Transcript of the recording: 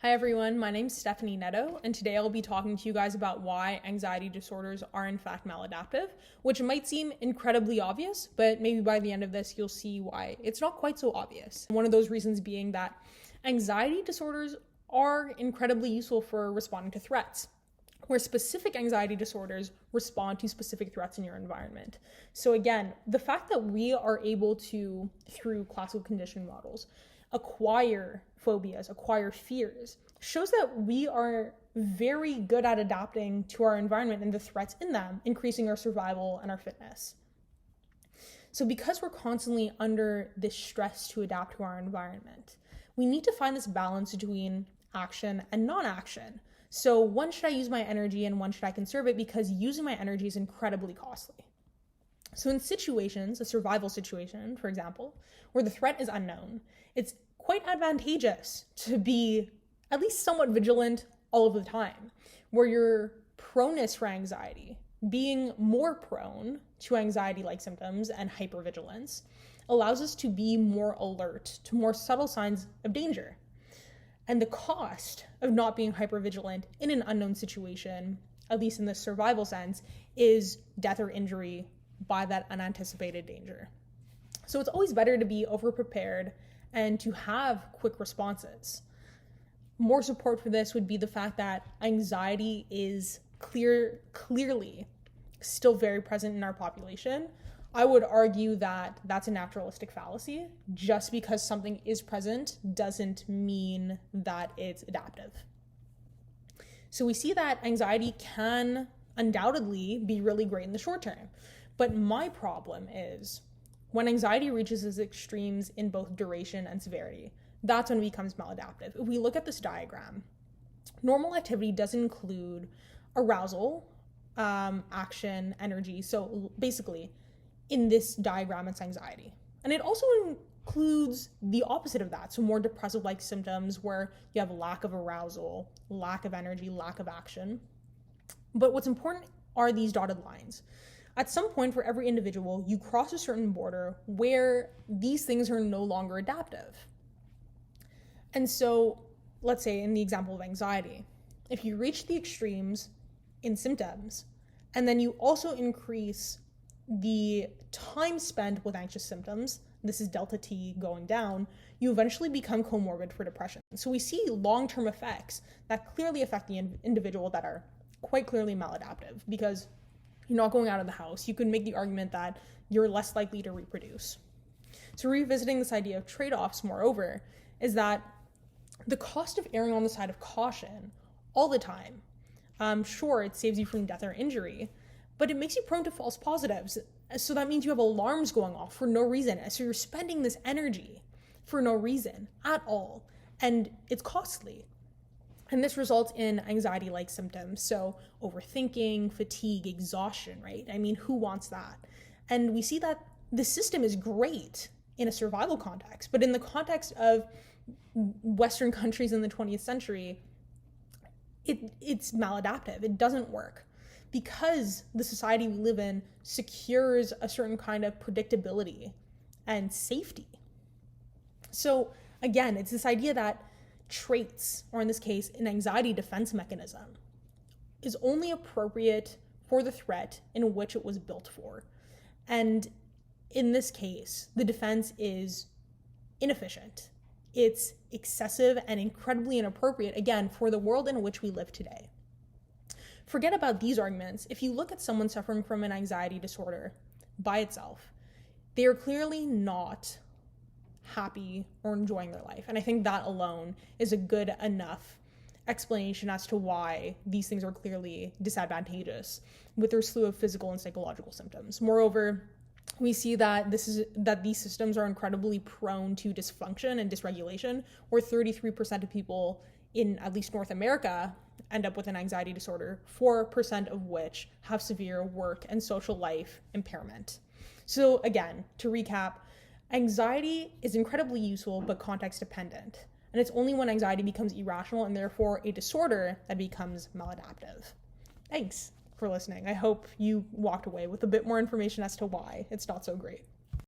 Hi everyone, my name's Stephanie Netto, and today I'll be talking to you guys about why anxiety disorders are in fact maladaptive, which might seem incredibly obvious, but maybe by the end of this you'll see why it's not quite so obvious. One of those reasons being that anxiety disorders are incredibly useful for responding to threats, where specific anxiety disorders respond to specific threats in your environment. So again, the fact that we are able to, through classical conditioning models, acquire phobias, acquire fears, shows that we are very good at adapting to our environment and the threats in them, increasing our survival and our fitness. So because we're constantly under this stress to adapt to our environment, we need to find this balance between action and non-action. So when should I use my energy and when should I conserve it? Because using my energy is incredibly costly. So in situations, a survival situation, for example, where the threat is unknown, it's quite advantageous to be at least somewhat vigilant all of the time, where your proneness for anxiety, being more prone to anxiety-like symptoms and hypervigilance, allows us to be more alert to more subtle signs of danger. And the cost of not being hypervigilant in an unknown situation, at least in the survival sense, is death or injury by that unanticipated danger. So it's always better to be overprepared and to have quick responses. More support for this would be the fact that anxiety is clearly still very present in our population. I would argue that that's a naturalistic fallacy. Just because something is present doesn't mean that it's adaptive. So we see that anxiety can undoubtedly be really great in the short term. But my problem is when anxiety reaches its extremes in both duration and severity, that's when it becomes maladaptive. If we look at this diagram, normal activity does include arousal, action, energy. So basically, in this diagram, it's anxiety. And it also includes the opposite of that. So more depressive-like symptoms where you have lack of arousal, lack of energy, lack of action. But what's important are these dotted lines. At some point for every individual, you cross a certain border where these things are no longer adaptive. And so, let's say in the example of anxiety, if you reach the extremes in symptoms, and then you also increase the time spent with anxious symptoms, this is delta T going down, you eventually become comorbid for depression. So we see long-term effects that clearly affect the individual that are quite clearly maladaptive because you're not going out of the house. You can make the argument that you're less likely to reproduce. So revisiting this idea of trade-offs, moreover, is that the cost of erring on the side of caution all the time, sure, it saves you from death or injury, but it makes you prone to false positives. So that means you have alarms going off for no reason. So you're spending this energy for no reason at all, and it's costly. And this results in anxiety-like symptoms. So overthinking, fatigue, exhaustion, right? I mean, who wants that? And we see that the system is great in a survival context, but in the context of Western countries in the 20th century, it's maladaptive. It doesn't work because the society we live in secures a certain kind of predictability and safety. So again, it's this idea that traits, or in this case, an anxiety defense mechanism, is only appropriate for the threat in which it was built for. And in this case, the defense is inefficient. It's excessive and incredibly inappropriate, again, for the world in which we live today. Forget about these arguments. If you look at someone suffering from an anxiety disorder by itself, they are clearly not happy or enjoying their life. And I think that alone is a good enough explanation as to why these things are clearly disadvantageous with their slew of physical and psychological symptoms. Moreover, we see that these systems are incredibly prone to dysfunction and dysregulation, where 33% of people in at least North America end up with an anxiety disorder, 4% of which have severe work and social life impairment. So again, to recap, anxiety is incredibly useful but context dependent, and it's only when anxiety becomes irrational and therefore a disorder that becomes maladaptive. Thanks for listening. I hope you walked away with a bit more information as to why it's not so great.